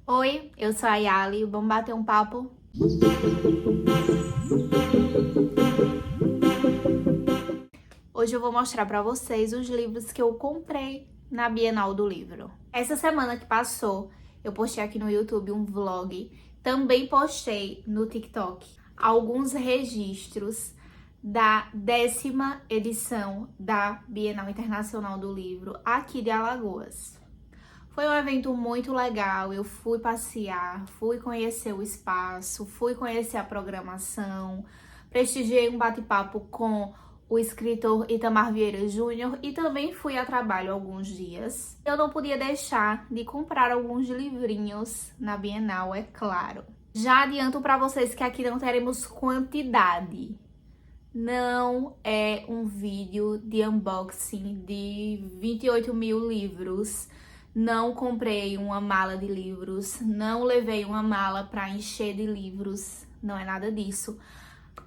Oi, eu sou a Yali, vamos bater um papo? Hoje eu vou mostrar pra vocês os livros que eu comprei na Bienal do Livro. Essa semana que passou, eu postei aqui no YouTube um vlog, também postei no TikTok alguns registros da 10ª edição da Bienal Internacional do Livro aqui de Alagoas. Foi um evento muito legal, eu fui passear, fui conhecer o espaço, fui conhecer a programação, prestigiei um bate-papo com o escritor Itamar Vieira Júnior e também fui a trabalho alguns dias. Eu não podia deixar de comprar alguns livrinhos na Bienal, é claro. Já adianto para vocês que aqui não teremos quantidade. Não é um vídeo de unboxing de 28 mil livros. Não comprei uma mala de livros, não levei uma mala para encher de livros, não é nada disso.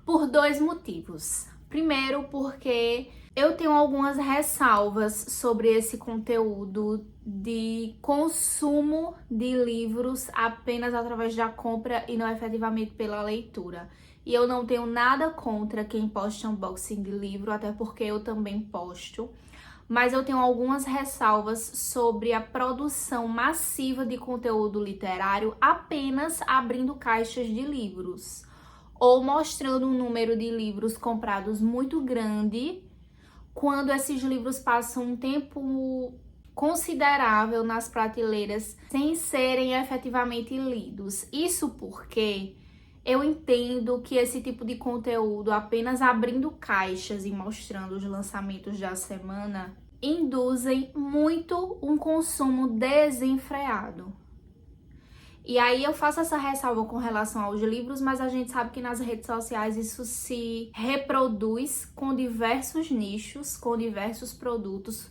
Por dois motivos. Primeiro, porque eu tenho algumas ressalvas sobre esse conteúdo de consumo de livros apenas através da compra e não efetivamente pela leitura. E eu não tenho nada contra quem posta unboxing de livro, até porque eu também posto. Mas eu tenho algumas ressalvas sobre a produção massiva de conteúdo literário apenas abrindo caixas de livros ou mostrando um número de livros comprados muito grande quando esses livros passam um tempo considerável nas prateleiras sem serem efetivamente lidos. Isso porque eu entendo que esse tipo de conteúdo, apenas abrindo caixas e mostrando os lançamentos da semana, induzem muito um consumo desenfreado. E aí eu faço essa ressalva com relação aos livros, mas a gente sabe que nas redes sociais isso se reproduz com diversos nichos, com diversos produtos,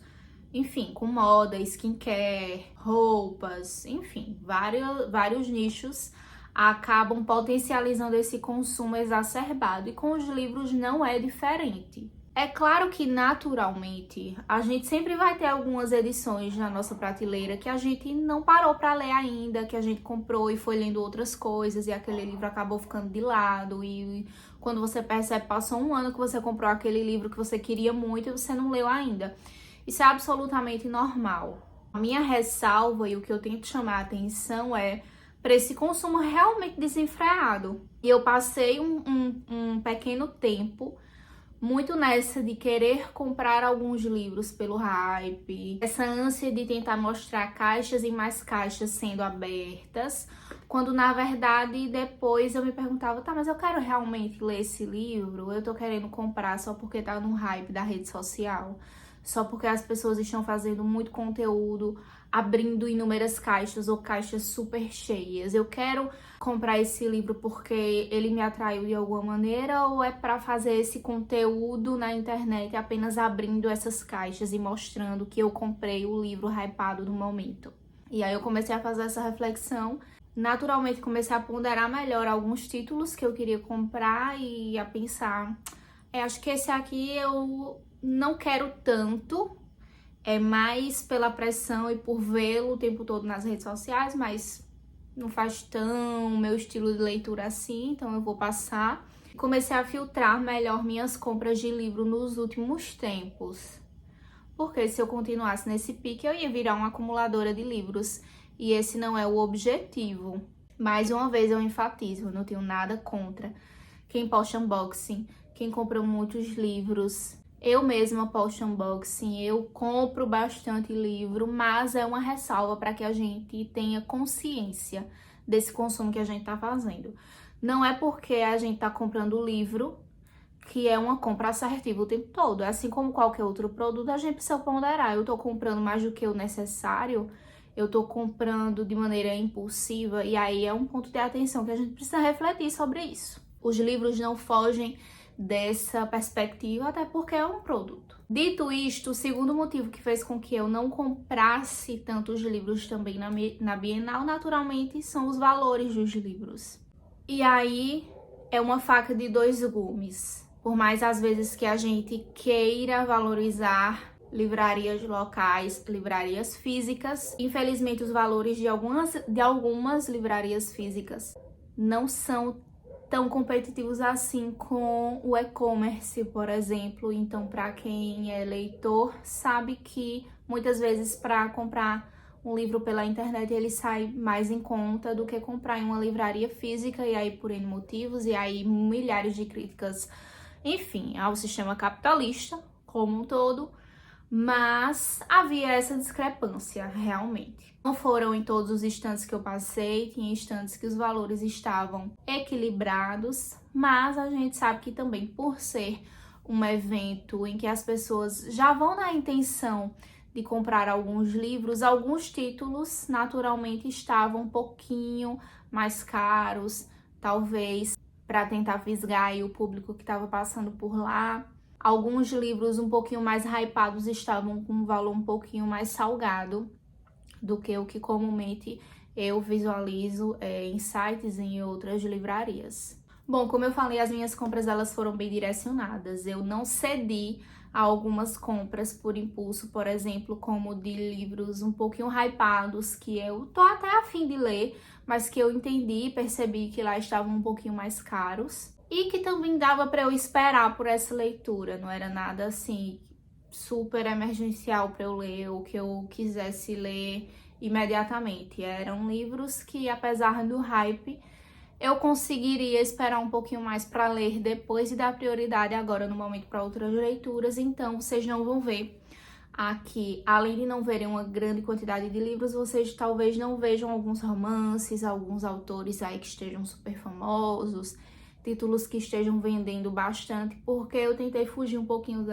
enfim, com moda, skincare, roupas, enfim, vários nichos acabam potencializando esse consumo exacerbado, e com os livros não é diferente. É claro que naturalmente a gente sempre vai ter algumas edições na nossa prateleira que a gente não parou para ler ainda, que a gente comprou e foi lendo outras coisas e aquele livro acabou ficando de lado, e quando você percebe, passou um ano que você comprou aquele livro que você queria muito e você não leu ainda. Isso é absolutamente normal. A minha ressalva e o que eu tento chamar a atenção é para esse consumo realmente desenfreado. E eu passei um pequeno tempo muito nessa de querer comprar alguns livros pelo hype, essa ânsia de tentar mostrar caixas e mais caixas sendo abertas, quando na verdade depois eu me perguntava, tá, mas eu quero realmente ler esse livro? Eu tô querendo comprar só porque tá no hype da rede social? Só porque as pessoas estão fazendo muito conteúdo, abrindo inúmeras caixas ou caixas super cheias? Eu quero comprar esse livro porque ele me atraiu de alguma maneira, ou é para fazer esse conteúdo na internet apenas abrindo essas caixas e mostrando que eu comprei o livro hypado do momento? E aí eu comecei a fazer essa reflexão. Naturalmente comecei a ponderar melhor alguns títulos que eu queria comprar e a pensar, acho que esse aqui eu não quero tanto, é mais pela pressão e por vê-lo o tempo todo nas redes sociais, mas não faz tão meu estilo de leitura assim, então eu vou passar. Comecei a filtrar melhor minhas compras de livro nos últimos tempos, porque se eu continuasse nesse pique eu ia virar uma acumuladora de livros, e esse não é o objetivo. Mais uma vez eu enfatizo, eu não tenho nada contra quem posta unboxing, quem compra muitos livros. Eu mesma posto unboxing, eu compro bastante livro, mas é uma ressalva para que a gente tenha consciência desse consumo que a gente está fazendo. Não é porque a gente está comprando o livro que é uma compra assertiva o tempo todo. Assim como qualquer outro produto, a gente precisa ponderar. Eu estou comprando mais do que o necessário, eu estou comprando de maneira impulsiva, e aí é um ponto de atenção que a gente precisa refletir sobre isso. Os livros não fogem dessa perspectiva, até porque é um produto. Dito isto, o segundo motivo que fez com que eu não comprasse tantos livros também na Bienal, naturalmente, são os valores dos livros. E aí é uma faca de dois gumes. Por mais às vezes que a gente queira valorizar livrarias locais, livrarias físicas. Infelizmente, os valores de algumas livrarias físicas não são tão competitivos assim com o e-commerce, por exemplo. Então, para quem é leitor, sabe que muitas vezes para comprar um livro pela internet ele sai mais em conta do que comprar em uma livraria física, e aí por N motivos, e aí milhares de críticas, enfim, ao sistema capitalista como um todo. Mas havia essa discrepância, realmente. Não foram em todos os estantes que eu passei, tinha estantes que os valores estavam equilibrados, mas a gente sabe que também por ser um evento em que as pessoas já vão na intenção de comprar alguns livros, alguns títulos naturalmente estavam um pouquinho mais caros, talvez para tentar fisgar aí o público que estava passando por lá. Alguns livros um pouquinho mais hypados estavam com um valor um pouquinho mais salgado do que o que comumente eu visualizo em sites e em outras livrarias. Bom, como eu falei, as minhas compras elas foram bem direcionadas. Eu não cedi a algumas compras por impulso, por exemplo, como de livros um pouquinho hypados que eu tô até a fim de ler, mas que eu entendi e percebi que lá estavam um pouquinho mais caros. E que também dava para eu esperar por essa leitura, não era nada assim super emergencial para eu ler ou que eu quisesse ler imediatamente. Eram livros que, apesar do hype, eu conseguiria esperar um pouquinho mais para ler depois e dar prioridade agora no momento para outras leituras. Então, vocês não vão ver aqui, além de não verem uma grande quantidade de livros, vocês talvez não vejam alguns romances, alguns autores aí que estejam super famosos, títulos que estejam vendendo bastante, porque eu tentei fugir um pouquinho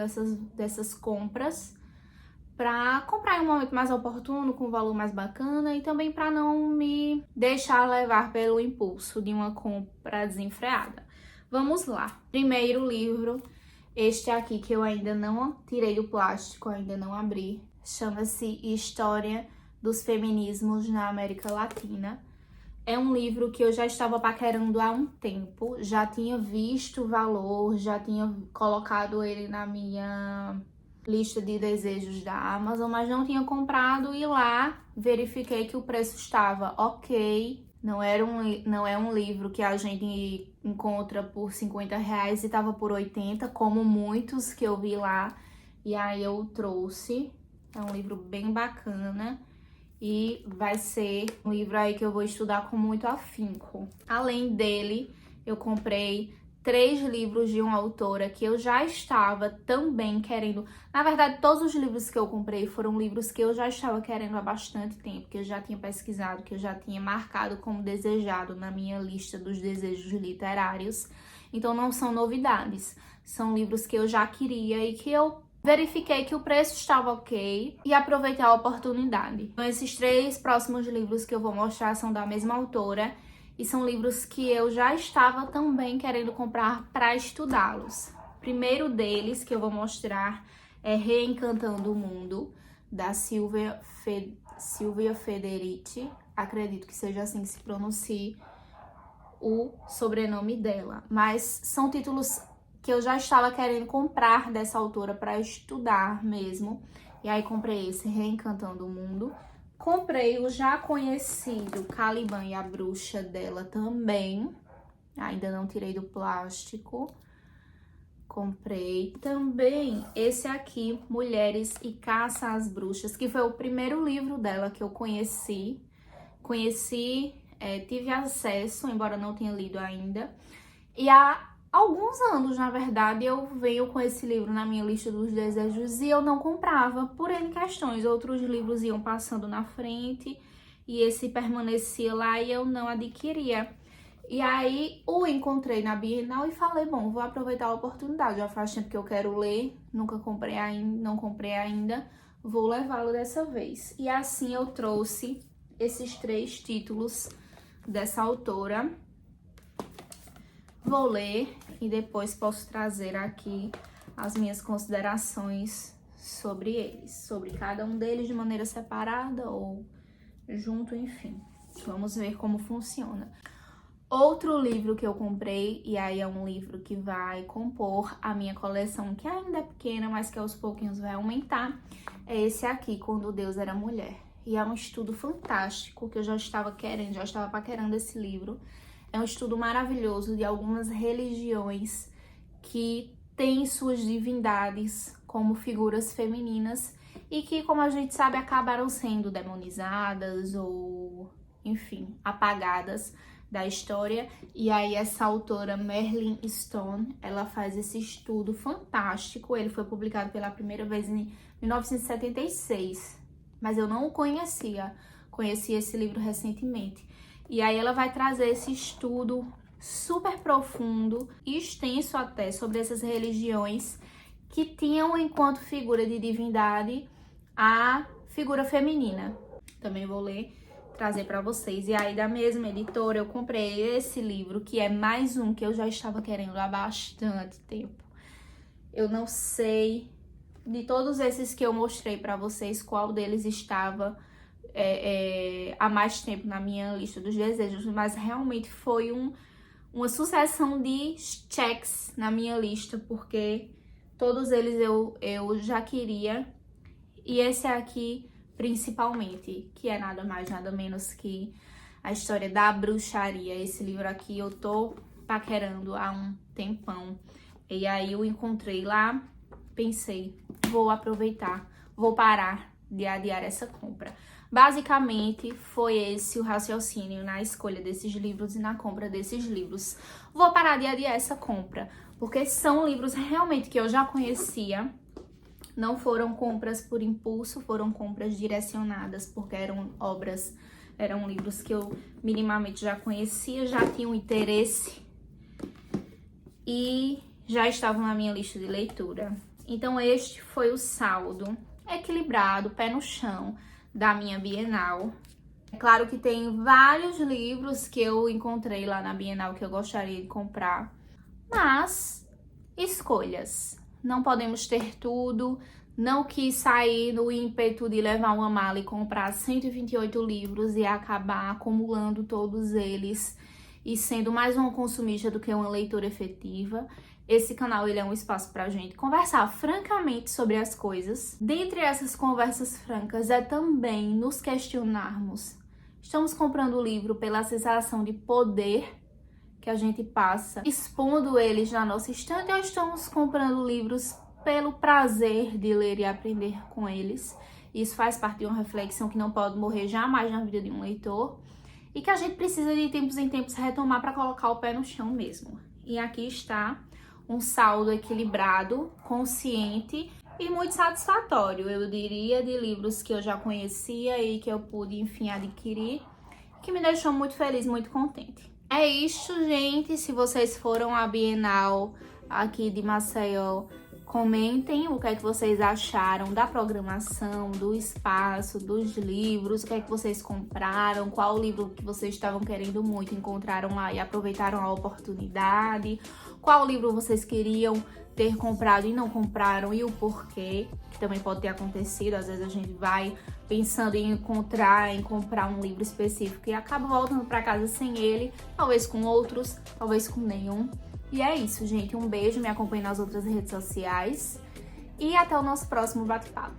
dessas compras para comprar em um momento mais oportuno, com um valor mais bacana, e também para não me deixar levar pelo impulso de uma compra desenfreada. Vamos lá. Primeiro livro, este aqui que eu ainda não tirei do plástico, ainda não abri, chama-se História dos Feminismos na América Latina. É um livro que eu já estava paquerando há um tempo, já tinha visto o valor, já tinha colocado ele na minha lista de desejos da Amazon, mas não tinha comprado, e lá verifiquei que o preço estava ok. Não é um livro que a gente encontra por R$50 e estava por 80, como muitos que eu vi lá. E aí eu trouxe. É um livro bem bacana. E vai ser um livro aí que eu vou estudar com muito afinco. Além dele, eu comprei 3 livros de uma autora que eu já estava também querendo. Na verdade, todos os livros que eu comprei foram livros que eu já estava querendo há bastante tempo, que eu já tinha pesquisado, que eu já tinha marcado como desejado na minha lista dos desejos literários. Então não são novidades, são livros que eu já queria e que eu verifiquei que o preço estava ok e aproveitei a oportunidade. Então, esses 3 próximos livros que eu vou mostrar são da mesma autora e são livros que eu já estava também querendo comprar para estudá-los. O primeiro deles que eu vou mostrar é Reencantando o Mundo, da Silvia Federici. Acredito que seja assim que se pronuncie o sobrenome dela, mas são títulos que eu já estava querendo comprar dessa autora para estudar mesmo. E aí comprei esse Reencantando o Mundo. Comprei o já conhecido Caliban e a Bruxa dela também. Ainda não tirei do plástico. Comprei também esse aqui, Mulheres e Caça às Bruxas, que foi o primeiro livro dela que eu conheci. Tive acesso, embora não tenha lido ainda. E há alguns anos, na verdade, eu venho com esse livro na minha lista dos desejos e eu não comprava por N questões. Outros livros iam passando na frente e esse permanecia lá e eu não adquiria. E aí o encontrei na Bienal e falei, bom, vou aproveitar a oportunidade. Já faz tempo que eu quero ler, nunca comprei ainda, não comprei ainda, vou levá-lo dessa vez. E assim eu trouxe esses 3 títulos dessa autora. Vou ler e depois posso trazer aqui as minhas considerações sobre eles, sobre cada um deles de maneira separada ou junto, enfim. Vamos ver como funciona. Outro livro que eu comprei, e aí é um livro que vai compor a minha coleção, que ainda é pequena, mas que aos pouquinhos vai aumentar, é esse aqui, Quando Deus Era Mulher. E é um estudo fantástico, que eu já estava paquerando esse livro. É um estudo maravilhoso de algumas religiões que têm suas divindades como figuras femininas e que, como a gente sabe, acabaram sendo demonizadas ou, enfim, apagadas da história. E aí essa autora Merlin Stone, ela faz esse estudo fantástico. Ele foi publicado pela primeira vez em 1976, mas eu não o conhecia. Conheci esse livro recentemente. E aí ela vai trazer esse estudo super profundo e extenso até sobre essas religiões que tinham enquanto figura de divindade a figura feminina. Também vou ler, trazer para vocês. E aí da mesma editora eu comprei esse livro, que é mais um que eu já estava querendo há bastante tempo. Eu não sei, de todos esses que eu mostrei para vocês, qual deles estava há mais tempo na minha lista dos desejos, mas realmente foi uma sucessão de checks na minha lista, porque todos eles eu já queria, e esse aqui principalmente, que é nada mais, nada menos que A História da Bruxaria. Esse livro aqui eu tô paquerando há um tempão, e aí eu encontrei lá, pensei, vou aproveitar, vou parar de adiar essa compra. Basicamente, foi esse o raciocínio na escolha desses livros e na compra desses livros. Vou parar de adiar essa compra, porque são livros realmente que eu já conhecia. Não foram compras por impulso, foram compras direcionadas, porque eram livros que eu minimamente já conhecia, já tinha um interesse e já estavam na minha lista de leitura. Então este foi o saldo equilibrado, pé no chão, da minha Bienal. É claro que tem vários livros que eu encontrei lá na Bienal que eu gostaria de comprar, mas escolhas. Não podemos ter tudo. Não quis sair no ímpeto de levar uma mala e comprar 128 livros e acabar acumulando todos eles e sendo mais uma consumista do que uma leitora efetiva. Esse canal ele é um espaço pra gente conversar francamente sobre as coisas. Dentre essas conversas francas é também nos questionarmos. Estamos comprando o livro pela sensação de poder que a gente passa, expondo eles na nossa estante, ou estamos comprando livros pelo prazer de ler e aprender com eles? Isso faz parte de uma reflexão que não pode morrer jamais na vida de um leitor e que a gente precisa de tempos em tempos retomar para colocar o pé no chão mesmo. E aqui está um saldo equilibrado, consciente e muito satisfatório, eu diria, de livros que eu já conhecia e que eu pude, enfim, adquirir, que me deixou muito feliz, muito contente. É isso, gente. Se vocês foram à Bienal aqui de Maceió, comentem o que é que vocês acharam da programação, do espaço, dos livros, o que é que vocês compraram, qual livro que vocês estavam querendo muito, encontraram lá e aproveitaram a oportunidade, qual livro vocês queriam ter comprado e não compraram e o porquê, que também pode ter acontecido. Às vezes a gente vai pensando em comprar um livro específico e acaba voltando para casa sem ele, talvez com outros, talvez com nenhum. E é isso, gente. Um beijo, me acompanhe nas outras redes sociais e até o nosso próximo bate-papo.